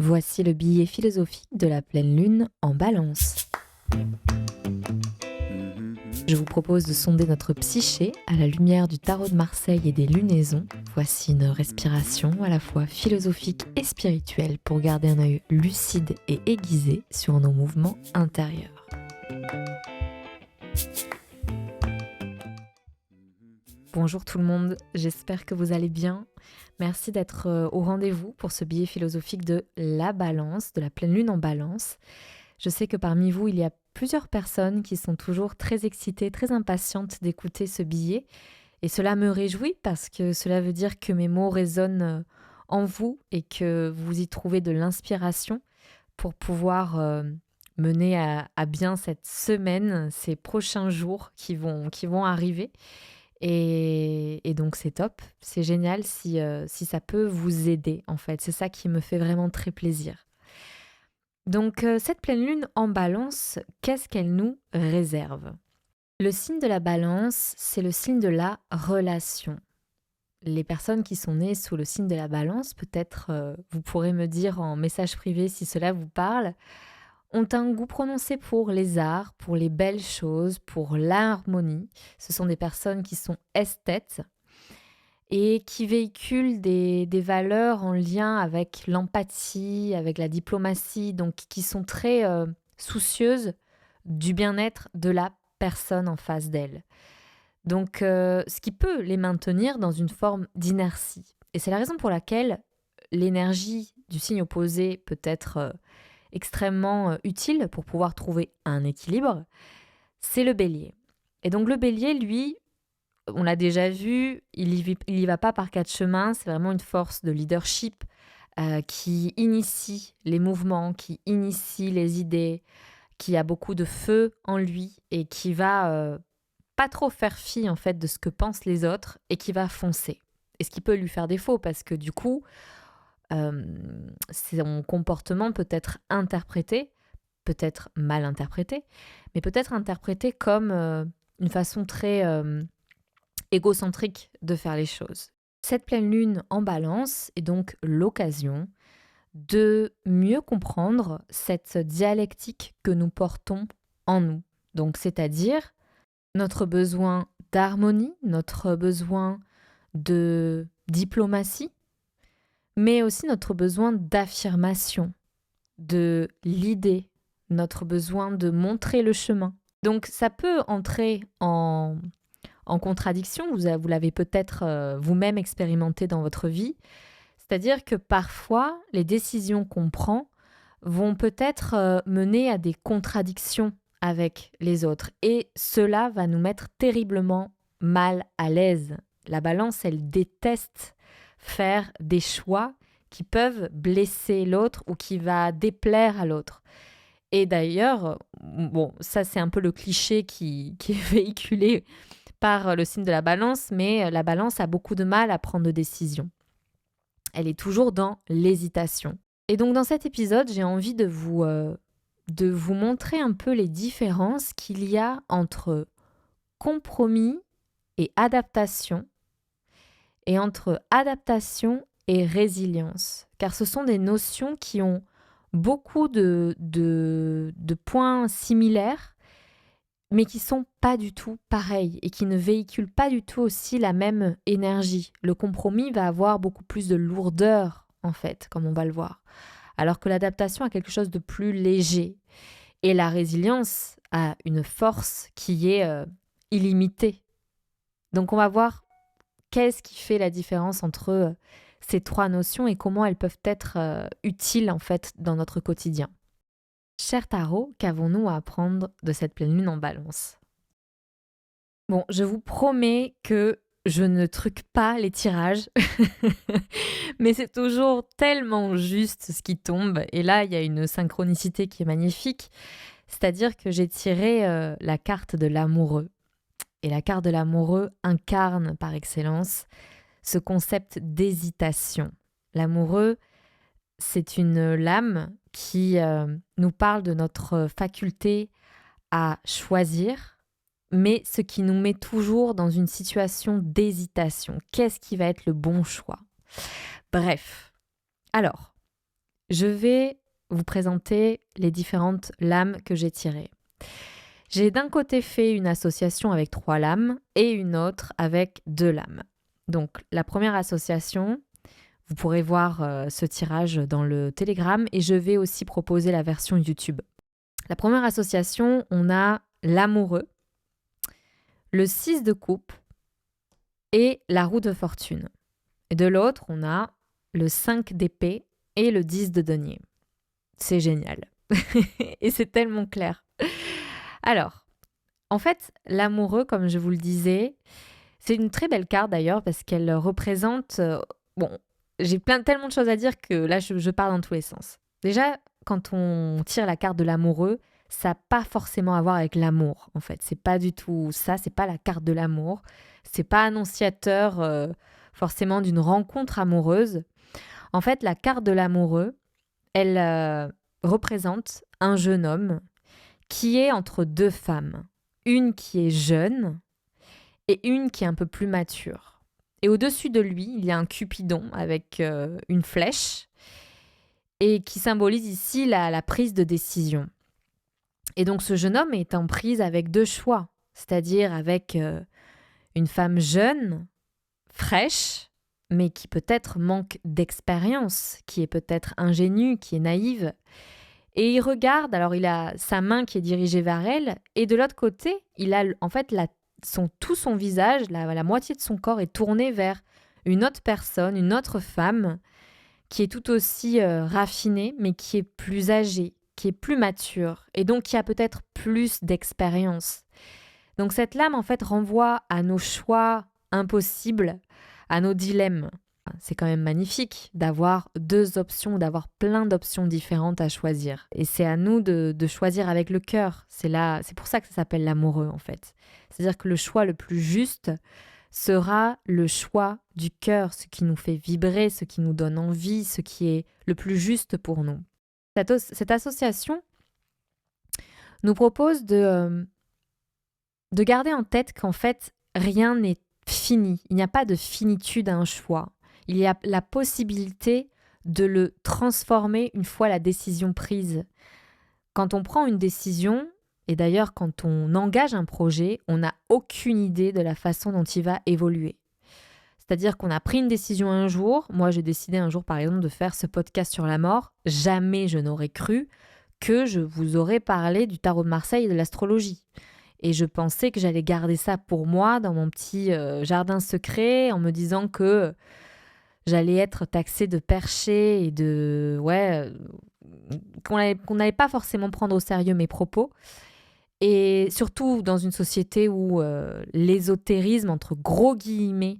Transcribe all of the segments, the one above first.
Voici le billet philosophique de la pleine lune en Balance. Je vous propose de sonder notre psyché à la lumière du tarot de Marseille et des lunaisons. Voici une respiration à la fois philosophique et spirituelle pour garder un œil lucide et aiguisé sur nos mouvements intérieurs. Bonjour tout le monde, j'espère que vous allez bien. Merci d'être au rendez-vous pour ce billet philosophique de la Balance, de la pleine lune en Balance. Je sais que parmi vous, il y a plusieurs personnes qui sont toujours très excitées, très impatientes d'écouter ce billet. Et cela me réjouit parce que cela veut dire que mes mots résonnent en vous et que vous y trouvez de l'inspiration pour pouvoir mener à bien cette semaine, ces prochains jours qui vont arriver. Et donc c'est top, c'est génial si ça peut vous aider en fait. C'est ça qui me fait vraiment très plaisir. Donc cette pleine lune en Balance, qu'est-ce qu'elle nous réserve ? Le signe de la Balance, c'est le signe de la relation. Les personnes qui sont nées sous le signe de la Balance, peut-être vous pourrez me dire en message privé si cela vous parle, ont un goût prononcé pour les arts, pour les belles choses, pour l'harmonie. Ce sont des personnes qui sont esthètes et qui véhiculent des valeurs en lien avec l'empathie, avec la diplomatie, donc qui sont très soucieuses du bien-être de la personne en face d'elles. Donc, ce qui peut les maintenir dans une forme d'inertie. Et c'est la raison pour laquelle l'énergie du signe opposé peut être extrêmement utile pour pouvoir trouver un équilibre, c'est le bélier. Et donc le bélier, lui, on l'a déjà vu, il y va pas par quatre chemins, c'est vraiment une force de leadership qui initie les mouvements, qui initie les idées, qui a beaucoup de feu en lui et qui va pas trop faire fi en fait de ce que pensent les autres et qui va foncer. Et ce qui peut lui faire défaut parce que du coup, son comportement peut être interprété, peut-être mal interprété, mais peut être interprété comme une façon très égocentrique de faire les choses. Cette pleine lune en Balance est donc l'occasion de mieux comprendre cette dialectique que nous portons en nous. Donc, c'est-à-dire notre besoin d'harmonie, notre besoin de diplomatie, mais aussi notre besoin d'affirmation, de l'idée, notre besoin de montrer le chemin. Donc ça peut entrer en contradiction, vous l'avez peut-être vous-même expérimenté dans votre vie, c'est-à-dire que parfois les décisions qu'on prend vont peut-être mener à des contradictions avec les autres et cela va nous mettre terriblement mal à l'aise. La Balance, elle déteste faire des choix qui peuvent blesser l'autre ou qui va déplaire à l'autre. Et d'ailleurs, bon, ça c'est un peu le cliché qui est véhiculé par le signe de la Balance, mais la Balance a beaucoup de mal à prendre de décisions. Elle est toujours dans l'hésitation. Et donc dans cet épisode, j'ai envie de vous montrer un peu les différences qu'il y a entre compromis et adaptation, et entre adaptation et résilience. Car ce sont des notions qui ont beaucoup de points similaires, mais qui ne sont pas du tout pareils et qui ne véhiculent pas du tout aussi la même énergie. Le compromis va avoir beaucoup plus de lourdeur, en fait, comme on va le voir. Alors que l'adaptation a quelque chose de plus léger. Et la résilience a une force qui est illimitée. Donc on va voir qu'est-ce qui fait la différence entre ces trois notions et comment elles peuvent être utiles en fait dans notre quotidien. Cher tarot, qu'avons-nous à apprendre de cette pleine lune en Balance ? Bon, je vous promets que je ne truque pas les tirages, mais c'est toujours tellement juste ce qui tombe. Et là, il y a une synchronicité qui est magnifique, c'est-à-dire que j'ai tiré la carte de l'amoureux. Et la carte de l'amoureux incarne par excellence ce concept d'hésitation. L'amoureux, c'est une lame qui nous parle de notre faculté à choisir, mais ce qui nous met toujours dans une situation d'hésitation. Qu'est-ce qui va être le bon choix ? Bref, alors, je vais vous présenter les différentes lames que j'ai tirées. J'ai d'un côté fait une association avec 3 lames et une autre avec 2 lames. Donc la première association, vous pourrez voir ce tirage dans le Telegram et je vais aussi proposer la version YouTube. La première association, on a l'amoureux, le 6 de coupe et la roue de fortune. Et de l'autre, on a le 5 d'épée et le 10 de denier. C'est génial. Et c'est tellement clair. Alors, en fait, l'amoureux, comme je vous le disais, c'est une très belle carte d'ailleurs parce qu'elle représente... bon, j'ai tellement de choses à dire que là, je pars dans tous les sens. Déjà, quand on tire la carte de l'amoureux, ça n'a pas forcément à voir avec l'amour, en fait. C'est pas du tout ça, c'est pas la carte de l'amour. C'est pas annonciateur forcément d'une rencontre amoureuse. En fait, la carte de l'amoureux, elle représente un jeune homme qui est entre 2 femmes. Une qui est jeune et une qui est un peu plus mature. Et au-dessus de lui, il y a un Cupidon avec une flèche et qui symbolise ici la prise de décision. Et donc ce jeune homme est en prise avec 2 choix, c'est-à-dire avec une femme jeune, fraîche, mais qui peut-être manque d'expérience, qui est peut-être ingénue, qui est naïve. Et il regarde, alors il a sa main qui est dirigée vers elle, et de l'autre côté, il a en fait tout son visage, la moitié de son corps est tourné vers une autre personne, une autre femme, qui est tout aussi raffinée, mais qui est plus âgée, qui est plus mature, et donc qui a peut-être plus d'expérience. Donc cette lame, en fait, renvoie à nos choix impossibles, à nos dilemmes. C'est quand même magnifique d'avoir 2 options, d'avoir plein d'options différentes à choisir. Et c'est à nous de choisir avec le cœur. C'est pour ça que ça s'appelle l'amoureux, en fait. C'est-à-dire que le choix le plus juste sera le choix du cœur, ce qui nous fait vibrer, ce qui nous donne envie, ce qui est le plus juste pour nous. Cette association nous propose de garder en tête qu'en fait, rien n'est fini. Il n'y a pas de finitude à un choix. Il y a la possibilité de le transformer une fois la décision prise. Quand on prend une décision, et d'ailleurs quand on engage un projet, on n'a aucune idée de la façon dont il va évoluer. C'est-à-dire qu'on a pris une décision un jour. Moi, j'ai décidé un jour, par exemple, de faire ce podcast sur la mort. Jamais je n'aurais cru que je vous aurais parlé du tarot de Marseille et de l'astrologie. Et je pensais que j'allais garder ça pour moi dans mon petit jardin secret en me disant que j'allais être taxée de perché et de... qu'on n'allait pas forcément prendre au sérieux mes propos. Et surtout dans une société où l'ésotérisme, entre gros guillemets,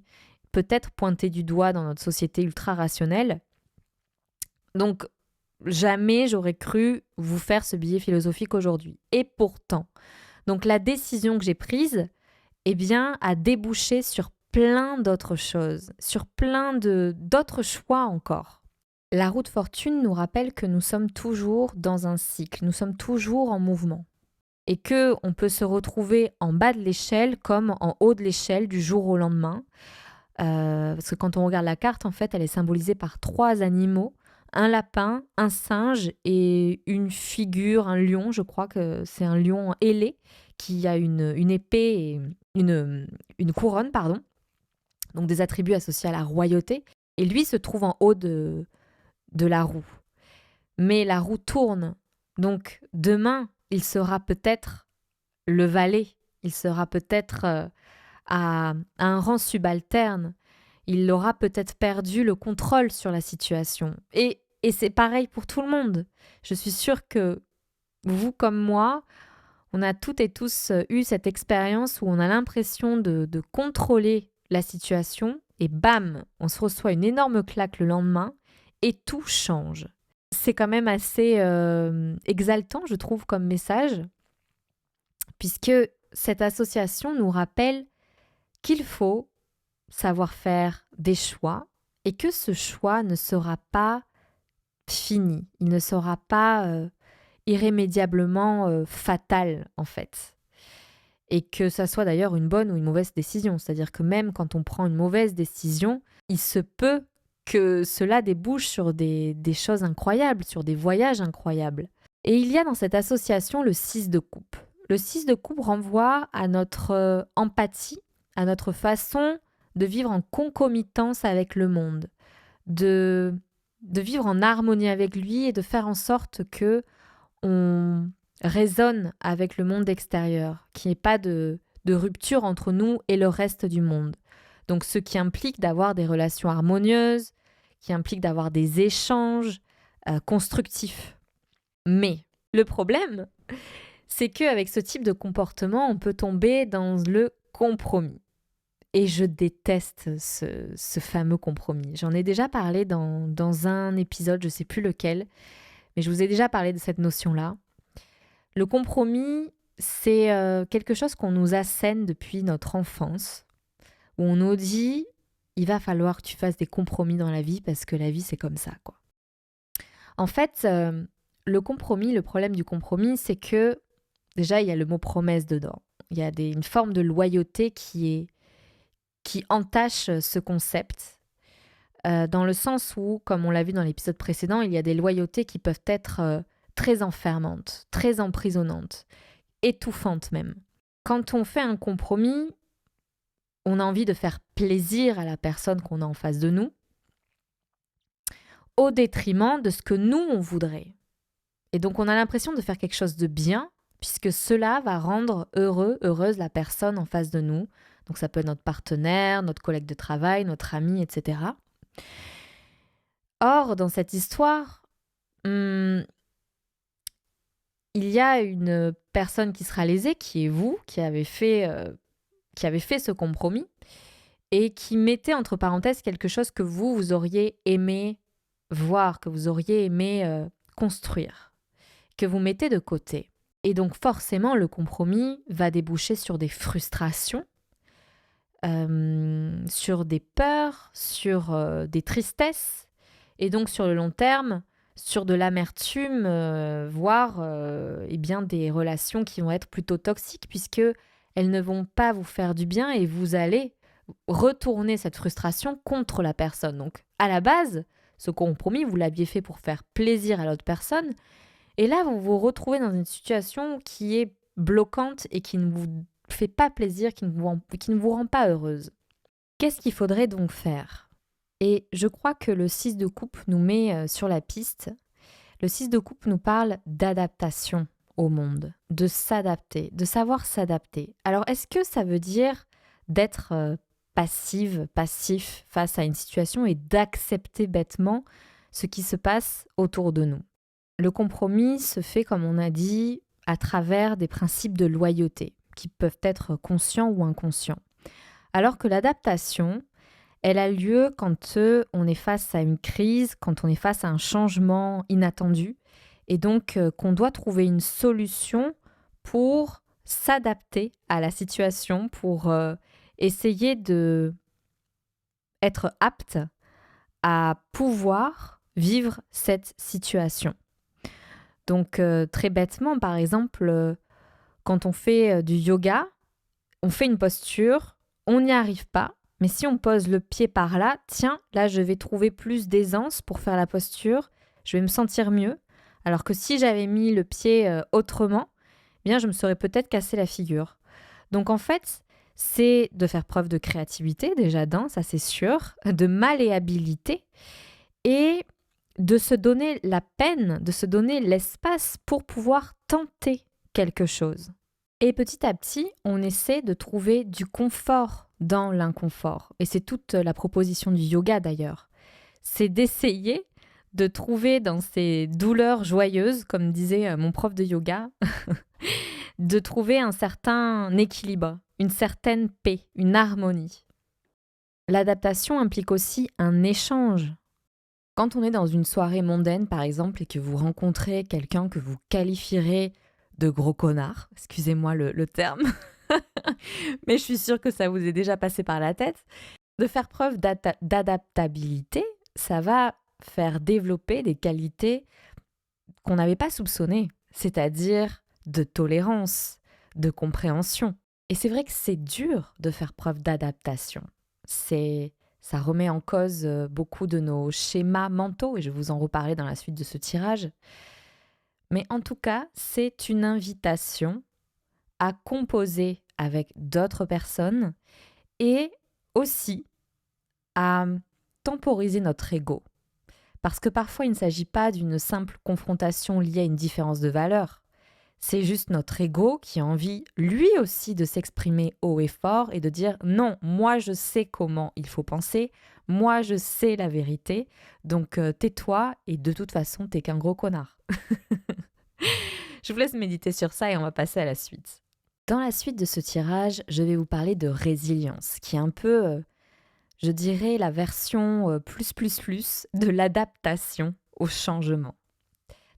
peut être pointé du doigt dans notre société ultra rationnelle. Donc, jamais j'aurais cru vous faire ce billet philosophique aujourd'hui. Et pourtant, donc la décision que j'ai prise, eh bien, a débouché sur plein d'autres choses, sur plein d'autres choix encore. La roue de fortune nous rappelle que nous sommes toujours dans un cycle, nous sommes toujours en mouvement. Et qu'on peut se retrouver en bas de l'échelle comme en haut de l'échelle du jour au lendemain. Parce que quand on regarde la carte, en fait, elle est symbolisée par 3 animaux. Un lapin, un singe et une figure, un lion, je crois que c'est un lion ailé qui a une épée et une couronne, pardon. Donc des attributs associés à la royauté. Et lui se trouve en haut de la roue. Mais la roue tourne. Donc demain, il sera peut-être le valet. Il sera peut-être à un rang subalterne. Il aura peut-être perdu le contrôle sur la situation. Et c'est pareil pour tout le monde. Je suis sûre que vous comme moi, on a toutes et tous eu cette expérience où on a l'impression de contrôler la situation et bam, on se reçoit une énorme claque le lendemain et tout change. C'est quand même assez exaltant, je trouve, comme message, puisque cette association nous rappelle qu'il faut savoir faire des choix et que ce choix ne sera pas fini, il ne sera pas irrémédiablement fatal en fait. Et que ça soit d'ailleurs une bonne ou une mauvaise décision. C'est-à-dire que même quand on prend une mauvaise décision, il se peut que cela débouche sur des choses incroyables, sur des voyages incroyables. Et il y a dans cette association le 6 de coupe. Le 6 de coupe renvoie à notre empathie, à notre façon de vivre en concomitance avec le monde, de vivre en harmonie avec lui et de faire en sorte que on résonne avec le monde extérieur, qu'il n'y ait pas de rupture entre nous et le reste du monde. Donc ce qui implique d'avoir des relations harmonieuses, qui implique d'avoir des échanges constructifs. Mais le problème, c'est qu'avec ce type de comportement, on peut tomber dans le compromis. Et je déteste ce fameux compromis. J'en ai déjà parlé dans un épisode, je ne sais plus lequel, mais je vous ai déjà parlé de cette notion-là. Le compromis, c'est quelque chose qu'on nous assène depuis notre enfance, où on nous dit « il va falloir que tu fasses des compromis dans la vie parce que la vie, c'est comme ça. » quoi. En fait, le compromis, le problème du compromis, c'est que déjà, il y a le mot promesse dedans. Il y a une forme de loyauté qui entache ce concept, dans le sens où, comme on l'a vu dans l'épisode précédent, il y a des loyautés qui peuvent être très enfermantes, très emprisonnantes, étouffantes même. Quand on fait un compromis, on a envie de faire plaisir à la personne qu'on a en face de nous, au détriment de ce que nous, on voudrait. Et donc, on a l'impression de faire quelque chose de bien, puisque cela va rendre heureuse la personne en face de nous. Donc ça peut être notre partenaire, notre collègue de travail, notre ami, etc. Or, dans cette histoire, il y a une personne qui sera lésée, qui est vous, qui avez fait ce compromis, et qui mettait entre parenthèses quelque chose que vous auriez aimé voir, que vous auriez aimé construire, que vous mettez de côté. Et donc forcément, le compromis va déboucher sur des frustrations, sur des peurs, sur des tristesses, et donc sur le long terme, sur de l'amertume, voire des relations qui vont être plutôt toxiques, puisqu'elles ne vont pas vous faire du bien et vous allez retourner cette frustration contre la personne. Donc à la base, ce compromis, vous l'aviez fait pour faire plaisir à l'autre personne, et là vous vous retrouvez dans une situation qui est bloquante et qui ne vous fait pas plaisir, qui ne vous rend pas heureuse. Qu'est-ce qu'il faudrait donc faire ? Et je crois que le 6 de coupe nous met sur la piste. Le 6 de coupe nous parle d'adaptation au monde, de s'adapter, de savoir s'adapter. Alors, est-ce que ça veut dire d'être passif face à une situation et d'accepter bêtement ce qui se passe autour de nous ? Le compromis se fait, comme on a dit, à travers des principes de loyauté, qui peuvent être conscients ou inconscients. Alors que l'adaptation, elle a lieu quand on est face à une crise, quand on est face à un changement inattendu, et donc qu'on doit trouver une solution pour s'adapter à la situation, pour essayer de être apte à pouvoir vivre cette situation. Donc très bêtement, par exemple, quand on fait du yoga, on fait une posture, on n'y arrive pas, mais si on pose le pied par là, tiens, là je vais trouver plus d'aisance pour faire la posture, je vais me sentir mieux. Alors que si j'avais mis le pied autrement, eh bien je me serais peut-être cassé la figure. Donc en fait, c'est de faire preuve de créativité, déjà ça c'est sûr, de malléabilité et de se donner la peine, de se donner l'espace pour pouvoir tenter quelque chose. Et petit à petit, on essaie de trouver du confort dans l'inconfort. Et c'est toute la proposition du yoga d'ailleurs. C'est d'essayer de trouver dans ces douleurs joyeuses, comme disait mon prof de yoga, de trouver un certain équilibre, une certaine paix, une harmonie. L'adaptation implique aussi un échange. Quand on est dans une soirée mondaine, par exemple, et que vous rencontrez quelqu'un que vous qualifierez de gros connard, excusez-moi le terme, mais je suis sûre que ça vous est déjà passé par la tête, de faire preuve d'adaptabilité, ça va faire développer des qualités qu'on n'avait pas soupçonnées, c'est-à-dire de tolérance, de compréhension. Et c'est vrai que c'est dur de faire preuve d'adaptation. C'est Ça remet en cause beaucoup de nos schémas mentaux et je vais vous en reparler dans la suite de ce tirage. Mais en tout cas, c'est une invitation à composer avec d'autres personnes et aussi à temporiser notre ego. Parce que parfois, il ne s'agit pas d'une simple confrontation liée à une différence de valeur. C'est juste notre ego qui a envie, lui aussi, de s'exprimer haut et fort et de dire « Non, moi, je sais comment il faut penser. Moi, je sais la vérité. Donc, tais-toi et de toute façon, t'es qu'un gros connard. » Je vous laisse méditer sur ça et on va passer à la suite. Dans la suite de ce tirage, je vais vous parler de résilience, qui est un peu, je dirais, la version plus de l'adaptation au changement,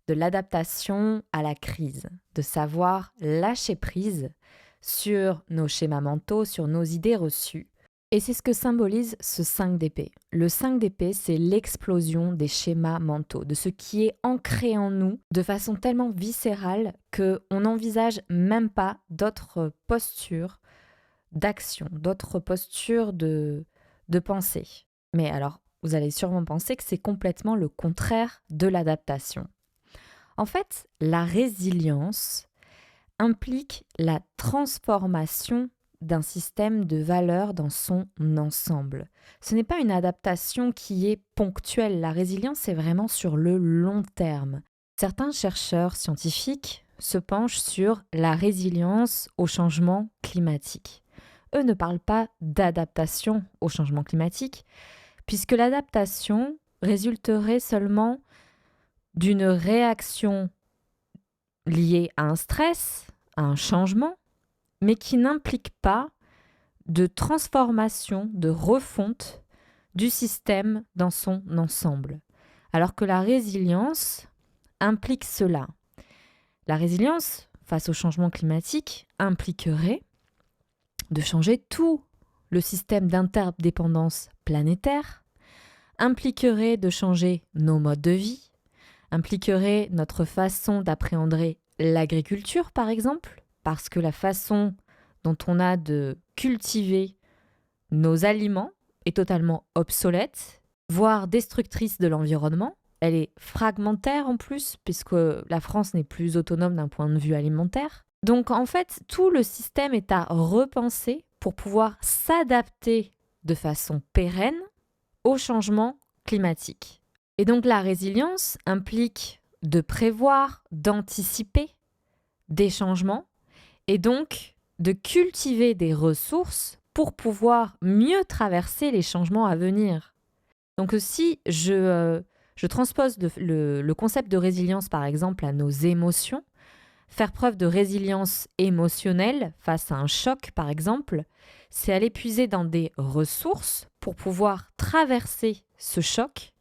de l'adaptation à la crise, de savoir lâcher prise sur nos schémas mentaux, sur nos idées reçues. Et c'est ce que symbolise ce 5 d'épée. Le 5 d'épée, c'est l'explosion des schémas mentaux, de ce qui est ancré en nous de façon tellement viscérale qu'on n'envisage même pas d'autres postures d'action, d'autres postures de pensée. Mais alors, vous allez sûrement penser que c'est complètement le contraire de l'adaptation. En fait, la résilience implique la transformation d'un système de valeurs dans son ensemble. Ce n'est pas une adaptation qui est ponctuelle. La résilience, c'est vraiment sur le long terme. Certains chercheurs scientifiques se penchent sur la résilience au changement climatique. Eux ne parlent pas d'adaptation au changement climatique, puisque l'adaptation résulterait seulement d'une réaction liée à un stress, à un changement, mais qui n'implique pas de transformation, de refonte du système dans son ensemble. Alors que la résilience implique cela. La résilience face au changement climatique impliquerait de changer tout le système d'interdépendance planétaire, impliquerait de changer nos modes de vie, impliquerait notre façon d'appréhender l'agriculture, par exemple, parce que la façon dont on a de cultiver nos aliments est totalement obsolète, voire destructrice de l'environnement. Elle est fragmentaire en plus, puisque la France n'est plus autonome d'un point de vue alimentaire. Donc en fait, tout le système est à repenser pour pouvoir s'adapter de façon pérenne au changement climatique. Et donc la résilience implique de prévoir, d'anticiper des changements et donc de cultiver des ressources pour pouvoir mieux traverser les changements à venir. Donc si je transpose le concept de résilience par exemple à nos émotions, faire preuve de résilience émotionnelle face à un choc par exemple, c'est aller puiser dans des ressources pour pouvoir traverser ce choc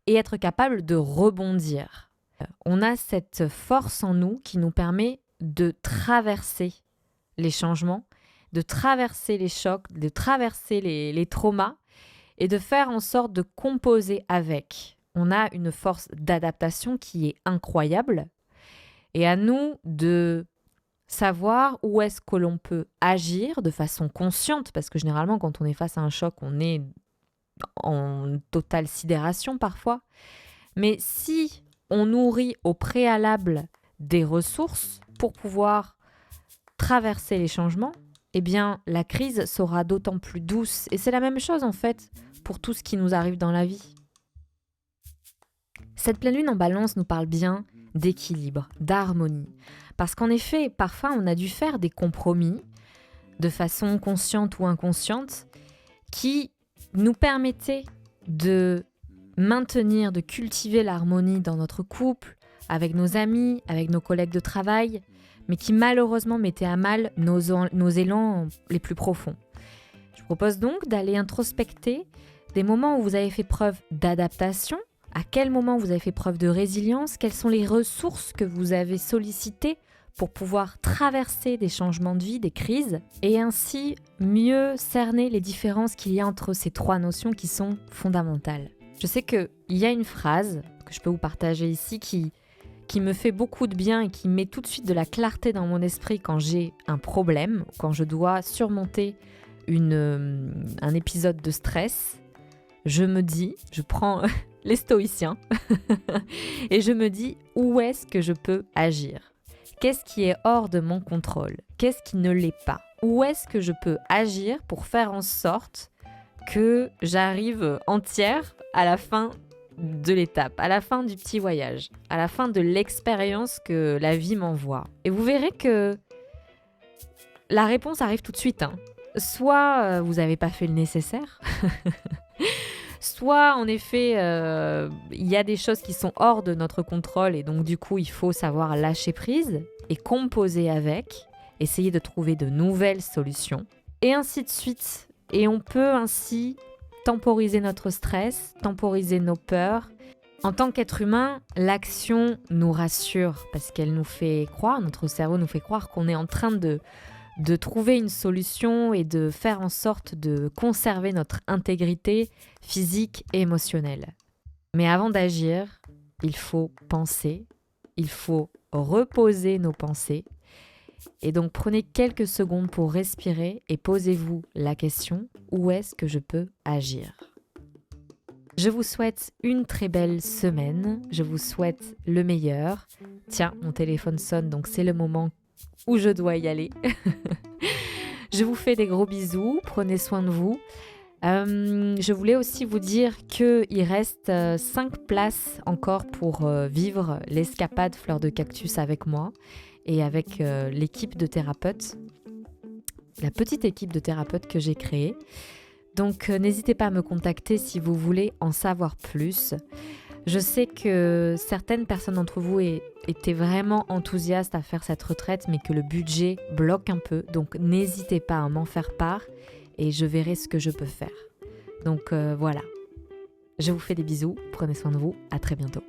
et être capable de rebondir. On a cette force en nous qui nous permet de traverser les changements, de traverser les chocs, de traverser les traumas et de faire en sorte de composer avec. On a une force d'adaptation qui est incroyable et à nous de savoir où est-ce que l'on peut agir de façon consciente parce que généralement quand on est face à un choc, on est en totale sidération parfois. Mais si on nourrit au préalable des ressources pour pouvoir traverser les changements, eh bien la crise sera d'autant plus douce. Et c'est la même chose en fait pour tout ce qui nous arrive dans la vie. Cette pleine lune en balance nous parle bien d'équilibre, d'harmonie. Parce qu'en effet, parfois on a dû faire des compromis de façon consciente ou inconsciente qui nous permettaient de maintenir, de cultiver l'harmonie dans notre couple, avec nos amis, avec nos collègues de travail, mais qui malheureusement mettaient à mal nos élans les plus profonds. Je vous propose donc d'aller introspecter des moments où vous avez fait preuve d'adaptation, à quel moment vous avez fait preuve de résilience, quelles sont les ressources que vous avez sollicitées pour pouvoir traverser des changements de vie, des crises, et ainsi mieux cerner les différences qu'il y a entre ces trois notions qui sont fondamentales. Je sais qu'il y a une phrase que je peux vous partager ici qui me fait beaucoup de bien et qui met tout de suite de la clarté dans mon esprit quand j'ai un problème, quand je dois surmonter un épisode de stress. je me dis, je prends les stoïciens et je me dis où est-ce que je peux agir? Qu'est-ce qui est hors de mon contrôle? Qu'est-ce qui ne l'est pas? Où est-ce que je peux agir pour faire en sorte que j'arrive entière à la fin de l'étape, à la fin du petit voyage, à la fin de l'expérience que la vie m'envoie? Et vous verrez que la réponse arrive tout de suite, hein. Soit vous n'avez pas fait le nécessaire, soit en effet il y a des choses qui sont hors de notre contrôle et donc du coup il faut savoir lâcher prise et composer avec, essayer de trouver de nouvelles solutions et ainsi de suite. Et on peut ainsi temporiser notre stress, temporiser nos peurs. En tant qu'être humain, l'action nous rassure parce qu'elle nous fait croire, notre cerveau nous fait croire qu'on est en train de trouver une solution et de faire en sorte de conserver notre intégrité physique et émotionnelle. Mais avant d'agir, il faut penser, il faut reposer nos pensées. Et donc prenez quelques secondes pour respirer et posez-vous la question, où est-ce que je peux agir? Je vous souhaite une très belle semaine, je vous souhaite le meilleur. Tiens, mon téléphone sonne, donc c'est le moment où je dois y aller. Je vous fais des gros bisous, prenez soin de vous. Je voulais aussi vous dire qu'il reste 5 places encore pour vivre l'escapade Fleur de Cactus avec moi et avec l'équipe de thérapeutes, la petite équipe de thérapeutes que j'ai créée. Donc n'hésitez pas à me contacter si vous voulez en savoir plus. Je sais que certaines personnes d'entre vous étaient vraiment enthousiastes à faire cette retraite, mais que le budget bloque un peu. Donc n'hésitez pas à m'en faire part et je verrai ce que je peux faire. Donc voilà. Je vous fais des bisous, prenez soin de vous, à très bientôt.